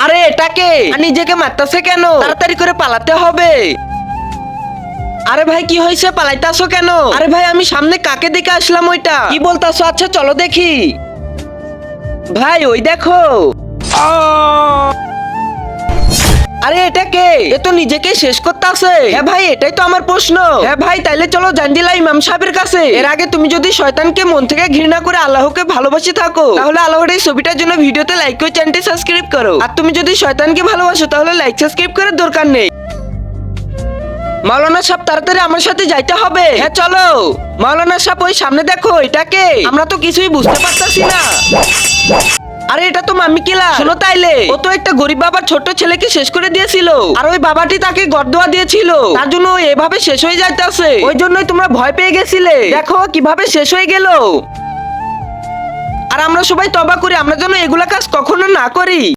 আরে এটাকে নিজেকে মারতেছে কেন? তাড়াতাড়ি করে পালাতে হবে। আরে ভাই কি হয়েছে, পালাইতাছো কেন? আরে ভাই আমি সামনে কাকে দেখে আসলাম? ওইটা কি বলতাছো? আচ্ছা চলো দেখি। ভাই ওই দেখো। আরে এটা কে? এ তো নিজেকে শেষ করতে আছে। হ্যাঁ ভাই এটাই তো আমার প্রশ্ন। হ্যাঁ ভাই তাইলে চলো জানজিলা ইমাম সাহেবের কাছে। এর আগে তুমি যদি শয়তানকে মন থেকে ঘৃণা করে আল্লাহকে ভালোবাসে থাকো, তাহলে আল্লাহর এই ছবিটার জন্য ভিডিওতে লাইক করে চ্যানেলটি সাবস্ক্রাইব করো। আর তুমি যদি শয়তানকে ভালোবাসো তাহলে লাইক সাবস্ক্রাইব করার দরকার নেই। মাওলানা সাহেব তাড়াতাড়ি আমার সাথে যাইতে হবে। হ্যাঁ চলো। মাওলানা সাহেব ওই সামনে দেখো, এটাকে আমরা তো কিছুই বুঝতে পারতাছি না। আরে এটা তো মাম্মি কিলা। শোনো তাইলে ও তো একটা গরিব বাবার ছোট ছেলেকে শেষ করে দিয়েছিল, আর ওই বাবাটি তাকে গর্দোয়া দিয়েছিল, তার জন্য ও এভাবে শেষ হয়ে যাইতেছে। ওই জন্যই তোমরা ভয় পেয়ে গেছিলে। দেখো কিভাবে শেষ হয়ে গেল। আর আমরা সবাই তওবা করি, আমরা যেন এগুলা কাজ কখনো না করি।